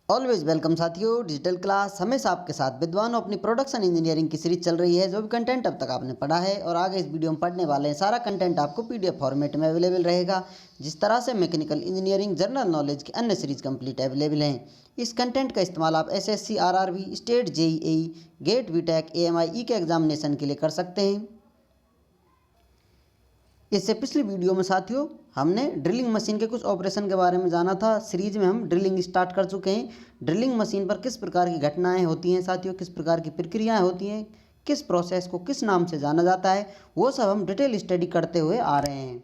Always welcome साथियों। Digital class हमेशा आपके साथ विद्वानों अपनी प्रोडक्शन इंजीनियरिंग की सीरीज चल रही है। जो भी कंटेंट अब तक आपने पढ़ा है और आगे इस वीडियो में पढ़ने वाले हैं, सारा कंटेंट आपको पीडीएफ फॉर्मेट में अवेलेबल रहेगा। जिस तरह से मैकेनिकल इंजीनियरिंग जनरल नॉलेज की अन्य सीरीज कंप्लीट अवेलेबल हैं, इस कंटेंट का इस्तेमाल आप SSC, RRB, state, JEE, GATE, BTech, AMI के एग्जामिनेशन के लिए कर सकते हैं। इससे पिछली वीडियो में साथियों हमने ड्रिलिंग मशीन के कुछ ऑपरेशन के बारे में जाना था। सीरीज में हम ड्रिलिंग स्टार्ट कर चुके हैं। ड्रिलिंग मशीन पर किस प्रकार की घटनाएं होती हैं साथियों, किस प्रकार की प्रक्रियाएं होती हैं, किस प्रोसेस को किस नाम से जाना जाता है, वो सब हम डिटेल स्टडी करते हुए आ रहे हैं।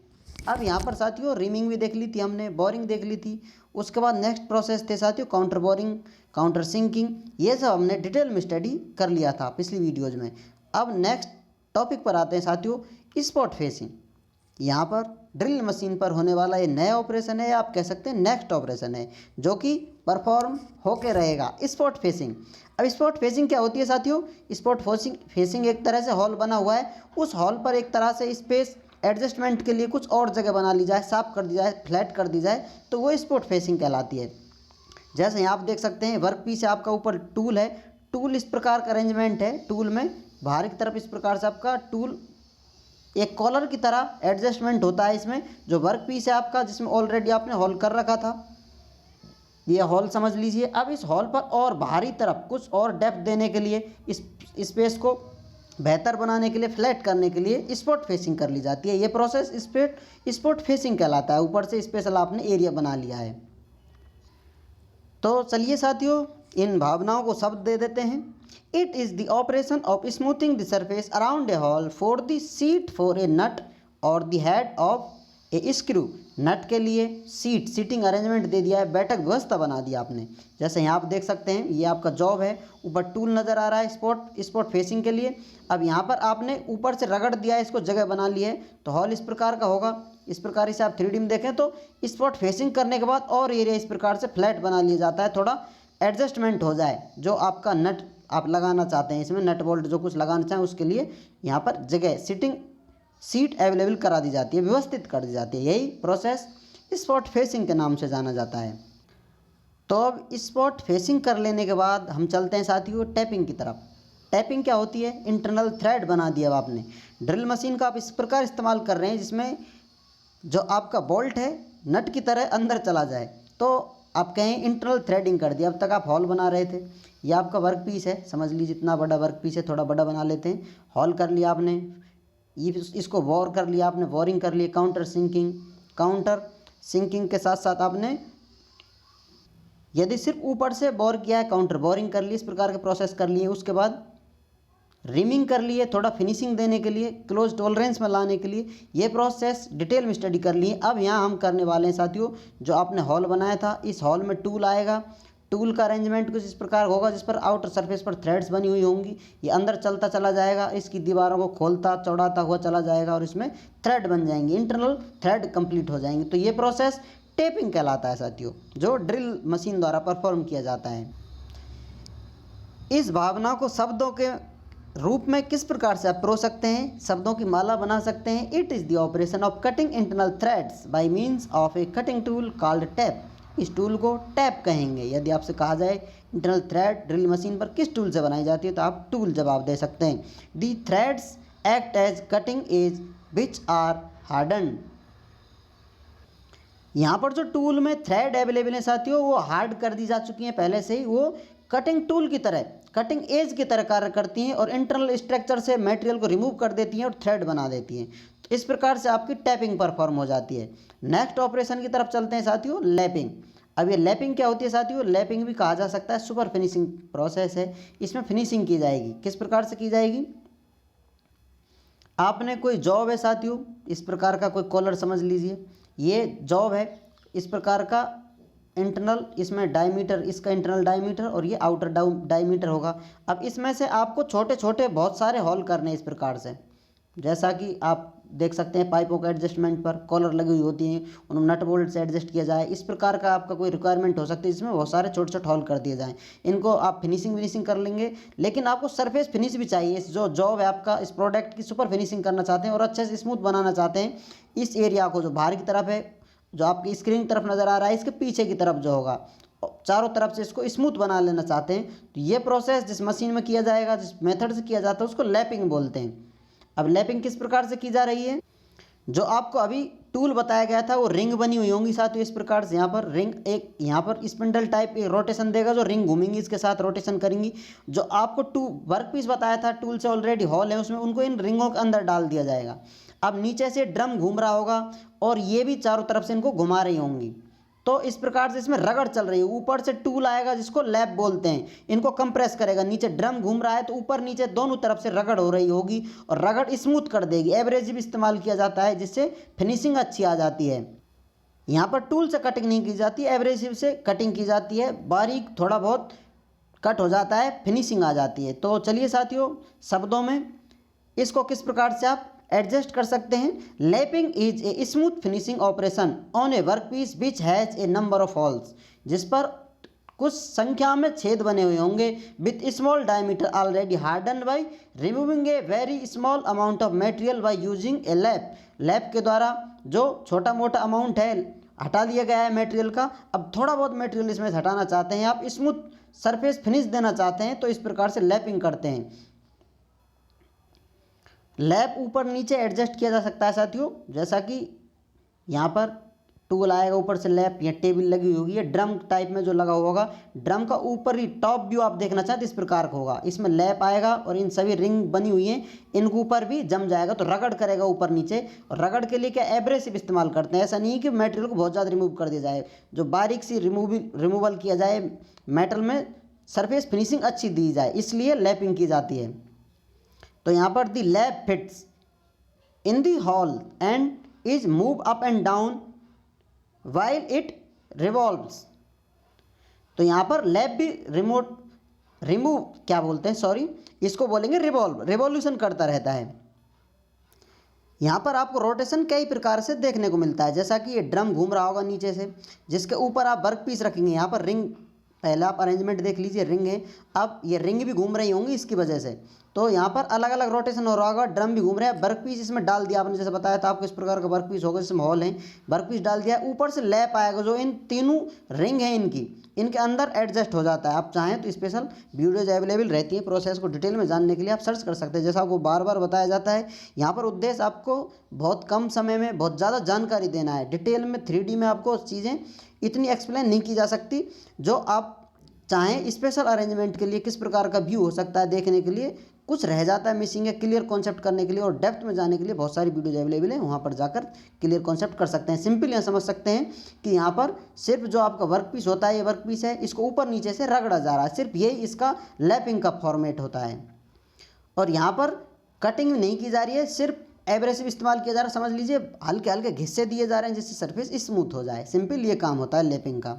अब यहाँ पर साथियों रिमिंग भी देख ली थी हमने, बोरिंग देख ली थी। उसके बाद नेक्स्ट प्रोसेस थे साथियों काउंटर बोरिंग, काउंटर सिंकिंग। ये सब हमने डिटेल में स्टडी कर लिया था पिछली वीडियोज़ में। अब नेक्स्ट टॉपिक पर आते हैं साथियों, स्पॉट फेसिंग। यहाँ पर ड्रिल मशीन पर होने वाला ये नया ऑपरेशन है, या आप कह सकते हैं नेक्स्ट ऑपरेशन है, जो कि परफॉर्म होके रहेगा स्पॉट फेसिंग। अब स्पॉट फेसिंग क्या होती है साथियों? स्पॉट फेसिंग एक तरह से हॉल बना हुआ है, उस हॉल पर एक तरह से स्पेस एडजस्टमेंट के लिए कुछ और जगह बना ली जाए, साफ कर दी जाए, फ्लैट कर दी जाए, तो वो स्पॉट फेसिंग कहलाती है। जैसे यहाँ आप देख सकते हैं वर्क पीस है, आपका ऊपर टूल है, टूल इस प्रकार का अरेंजमेंट है। टूल में बाहर की तरफ इस प्रकार से आपका टूल एक कॉलर की तरह एडजस्टमेंट होता है इसमें। जो वर्क पीस है आपका, जिसमें ऑलरेडी आपने हॉल कर रखा था, ये हॉल समझ लीजिए। अब इस हॉल पर और बाहरी तरफ कुछ और डेप्थ देने के लिए, इस स्पेस को बेहतर बनाने के लिए, फ्लैट करने के लिए स्पॉट फेसिंग कर ली जाती है। ये प्रोसेस स्पॉट फेसिंग कहलाता है। ऊपर से स्पेशल आपने एरिया बना लिया है। तो चलिए साथियों इन भावनाओं को शब्द दे देते हैं। It is the operation of smoothing the surface around a hole for the seat for a nut or the head of a screw. Nut के लिए सीटिंग अरेंजमेंट दे दिया है, बैठक व्यवस्था बना दिया आपने। जैसे यहाँ आप देख सकते हैं ये आपका जॉब है, ऊपर टूल नज़र आ रहा है स्पॉट फेसिंग के लिए। अब यहाँ पर आपने ऊपर से रगड़ दिया है, इसको जगह बना ली है, तो हॉल इस प्रकार का होगा। इस प्रकार से आप 3D में देखें तो स्पॉट फेसिंग करने के बाद और एरिया इस प्रकार से फ्लैट बना लिया जाता है, थोड़ा एडजस्टमेंट हो जाए। जो आपका नट आप लगाना चाहते हैं, इसमें नट बोल्ट जो कुछ लगाना चाहें, उसके लिए यहाँ पर जगह सीट अवेलेबल करा दी जाती है, व्यवस्थित कर दी जाती है। यही प्रोसेस स्पॉट फेसिंग के नाम से जाना जाता है। तो अब स्पॉट फेसिंग कर लेने के बाद हम चलते हैं साथियों टैपिंग की तरफ। टैपिंग क्या होती है? इंटरनल थ्रेड बना दिया आपने। ड्रिल मशीन का आप इस प्रकार इस्तेमाल कर रहे हैं जिसमें जो आपका बोल्ट है नट की तरह अंदर चला जाए, तो आप कहें इंटरनल थ्रेडिंग कर दिया। अब तक आप हॉल बना रहे थे, यह आपका वर्क पीस है, समझ लीजिए इतना बड़ा वर्क पीस है, थोड़ा बड़ा बना लेते हैं। हॉल कर लिया आपने, ये इसको वॉर कर लिया आपने, वॉरिंग कर लिया। काउंटर सिंकिंग के साथ साथ आपने यदि सिर्फ ऊपर से बोर किया है, काउंटर बोरिंग कर ली, इस प्रकार के प्रोसेस कर लिए। उसके बाद रिमिंग कर लिए, थोड़ा फिनिशिंग देने के लिए, क्लोज टॉलरेंस में लाने के लिए। ये प्रोसेस डिटेल में स्टडी कर लिए। अब यहाँ हम करने वाले हैं साथियों, जो आपने हॉल बनाया था, इस हॉल में टूल आएगा। टूल का अरेंजमेंट कुछ इस प्रकार होगा, जिस पर आउटर सरफेस पर थ्रेड्स बनी हुई होंगी। ये अंदर चलता चला जाएगा, इसकी दीवारों को खोलता चौड़ाता हुआ चला जाएगा और इसमें थ्रेड बन जाएंगे, इंटरनल थ्रेड कंप्लीट हो जाएंगे। तो ये प्रोसेस टेपिंग कहलाता है साथियों, जो ड्रिल मशीन द्वारा परफॉर्म किया जाता है। इस भावना को शब्दों के रूप में किस प्रकार से आप प्रो सकते हैं, शब्दों की माला बना सकते हैं। It is the operation of cutting internal threads bye means of A cutting tool called tap. इस टूल को टैप कहेंगे। यदि आपसे कहा जाए इंटरनल थ्रेड ड्रिल मशीन पर किस टूल से बनाई जाती है, तो आप टूल जवाब दे सकते हैं। The threads act as cutting edge which are harden. यहाँ पर जो टूल में थ्रेड अवेलेबल है साथियों, वो हार्ड कर दी जा चुकी हैं पहले से ही। वो कटिंग टूल की तरह, कटिंग एज की तरह कार्य करती हैं और इंटरनल स्ट्रक्चर से मटेरियल को रिमूव कर देती हैं और थ्रेड बना देती हैं। तो इस प्रकार से आपकी टैपिंग परफॉर्म हो जाती है। नेक्स्ट ऑपरेशन की तरफ चलते हैं साथियों, लैपिंग। अब ये लैपिंग क्या होती है साथियों? लैपिंग भी कहा जा सकता है सुपर फिनिशिंग प्रोसेस है। इसमें फिनिशिंग की जाएगी। किस प्रकार से की जाएगी? आपने कोई जॉब है साथियों, इस प्रकार का कोई कॉलर समझ लीजिए, ये जॉब है इस प्रकार का इंटरनल, इसमें डायमीटर, इसका इंटरनल डायमीटर और ये आउटर डायमीटर होगा। अब इसमें से आपको छोटे छोटे बहुत सारे हॉल करने इस प्रकार से, जैसा कि आप देख सकते हैं पाइपों के एडजस्टमेंट पर कॉलर लगी हुई होती हैं, उन्हें नट बोल्ट से एडजस्ट किया जाए। इस प्रकार का आपका कोई रिक्वायरमेंट हो सकती है, जिसमें बहुत सारे छोटे छोटे हॉल कर दिए जाएँ। इनको आप फिनिशिंग कर लेंगे, लेकिन आपको सरफेस फिनिश भी चाहिए। इस जो जॉब है आपका, इस प्रोडक्ट की सुपर फिनिशिंग करना चाहते हैं और अच्छे से स्मूथ बनाना चाहते हैं, इस एरिया को जो बाहर की तरफ है, जो आपकी स्क्रीन की तरफ नज़र आ रहा है, इसके पीछे की तरफ जो होगा, चारों तरफ से इसको स्मूथ बना लेना चाहते हैं, तो ये प्रोसेस जिस मशीन में किया जाएगा, जिस मेथड से किया जाता है, उसको लैपिंग बोलते हैं। अब लैपिंग किस प्रकार से की जा रही है, जो आपको अभी टूल बताया गया था वो रिंग बनी हुई होंगी साथियों इस प्रकार से। यहाँ पर रिंग, एक यहाँ पर स्पिंडल टाइप एक रोटेशन देगा, जो रिंग घूमेंगी इसके साथ रोटेशन करेंगी। जो आपको वर्क पीस बताया था टूल से ऑलरेडी हॉल है उसमें, उनको इन रिंगों के अंदर डाल दिया जाएगा। अब नीचे से ड्रम घूम रहा होगा और ये भी चारों तरफ से इनको घुमा रही होंगी, तो इस प्रकार से इसमें रगड़ चल रही है। ऊपर से टूल आएगा जिसको लैप बोलते हैं, इनको कंप्रेस करेगा। नीचे ड्रम घूम रहा है तो ऊपर नीचे दोनों तरफ से रगड़ हो रही होगी और रगड़ स्मूथ कर देगी। एब्रेसिव इस्तेमाल किया जाता है जिससे फिनिशिंग अच्छी आ जाती है। यहाँ पर टूल से कटिंग नहीं की जाती, एब्रेसिव से कटिंग की जाती है। बारीक थोड़ा बहुत कट हो जाता है, फिनिशिंग आ जाती है। तो चलिए साथियों, शब्दों में इसको किस प्रकार से आप एडजस्ट कर सकते हैं। Lapping is a smooth finishing operation on a work piece which has a number of holes, जिस पर कुछ संख्या में छेद बने हुए होंगे, with small diameter already harden by removing a very small amount of material by using a lap. Lap के द्वारा जो छोटा मोटा अमाउंट है हटा दिया गया है मटेरियल का। अब थोड़ा बहुत मटेरियल इसमें से हटाना चाहते हैं आप, स्मूथ सरफेस फिनिश देना चाहते हैं, तो इस प्रकार से लैपिंग करते हैं। लैप ऊपर नीचे एडजस्ट किया जा सकता है साथियों, जैसा कि यहाँ पर टूल आएगा, ऊपर से लैप, या टेबल लगी होगी, या ड्रम टाइप में जो लगा होगा, ड्रम का ऊपर ही टॉप व्यू आप देखना चाहते इस प्रकार का होगा। इसमें लैप आएगा और इन सभी रिंग बनी हुई हैं, इनके ऊपर भी जम जाएगा तो रगड़ करेगा ऊपर नीचे। और रगड़ के लिए क्या एब्रेसिव इस्तेमाल करते हैं, ऐसा नहीं है कि मटेरियल को बहुत ज़्यादा रिमूव कर दिया जाए, जो बारीक सी रिमूवल किया जाए, मेटल में सरफेस फिनिशिंग अच्छी दी जाए, इसलिए लैपिंग की जाती है। तो यहाँ पर the lap fits in the hole and is move up and down while it revolves. तो यहाँ पर लैप भी रिमूव क्या बोलते हैं, सॉरी, इसको बोलेंगे रिवॉल्यूशन करता रहता है। यहाँ पर आपको रोटेशन कई प्रकार से देखने को मिलता है, जैसा कि ये ड्रम घूम रहा होगा नीचे से, जिसके ऊपर आप वर्क पीस रखेंगे। यहाँ पर रिंग, पहले आप अरेंजमेंट देख लीजिए, रिंग है, अब ये रिंग भी घूम रही होंगी इसकी वजह से, तो यहाँ पर अलग अलग रोटेशन हो रहा होगा। ड्रम भी घूम रहे हैं, वर्क पीस इसमें डाल दिया आपने, जैसे बताया था आपको इस प्रकार का वर्क पीस होगा, जिसमें हॉल है, वर्क पीस डाल दिया। ऊपर से लैप आएगा जो इन तीनों रिंग है इनके अंदर एडजस्ट हो जाता है। आप चाहें तो स्पेशल वीडियोज अवेलेबल रहती है, प्रोसेस को डिटेल में जानने के लिए आप सर्च कर सकते हैं। जैसा आपको बार बार बताया जाता है, यहाँ पर उद्देश्य आपको बहुत कम समय में बहुत ज़्यादा जानकारी देना है। डिटेल में 3D में आपको चीज़ें इतनी एक्सप्लेन नहीं की जा सकती, जो आप चाहें स्पेशल अरेंजमेंट के लिए किस प्रकार का व्यू हो सकता है देखने के लिए कुछ रह जाता है मिसिंग है। क्लियर कॉन्सेप्ट करने के लिए और डेप्थ में जाने के लिए बहुत सारी वीडियोज अवेलेबल है, वहाँ पर जाकर क्लियर कॉन्सेप्ट कर सकते हैं। सिंपल यहाँ समझ सकते हैं कि यहाँ पर सिर्फ जो आपका वर्क पीस होता है, ये वर्क पीस है, इसको ऊपर नीचे से रगड़ा जा रहा है, सिर्फ यही इसका लैपिंग का फॉर्मेट होता है। और यहाँ पर कटिंग नहीं की जा रही है, सिर्फ एब्रेसिव इस्तेमाल किया जा रहा है। समझ लीजिए हल्के हल्के घिस्से दिए जा रहे हैं जिससे सरफेस स्मूथ हो जाए। सिंपल ये काम होता है लैपिंग का।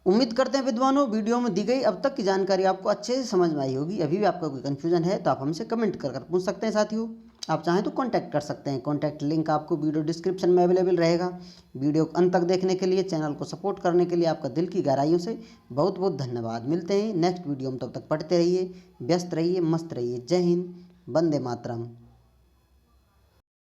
उम्मीद करते हैं विद्वानों, वीडियो में दी गई अब तक की जानकारी आपको अच्छे से समझ में आई होगी। अभी भी आपका कोई कन्फ्यूजन है तो आप हमसे कमेंट कर पूछ सकते हैं साथियों। आप चाहें तो कांटेक्ट कर सकते हैं, कांटेक्ट लिंक आपको वीडियो डिस्क्रिप्शन में अवेलेबल रहेगा। वीडियो को अंत तक देखने के लिए, चैनल को सपोर्ट करने के लिए आपका दिल की गहराइयों से बहुत बहुत धन्यवाद। मिलते हैं नेक्स्ट वीडियो में, तब तक पढ़ते रहिए, व्यस्त रहिए, मस्त रहिए। जय हिंद, वंदे मातरम।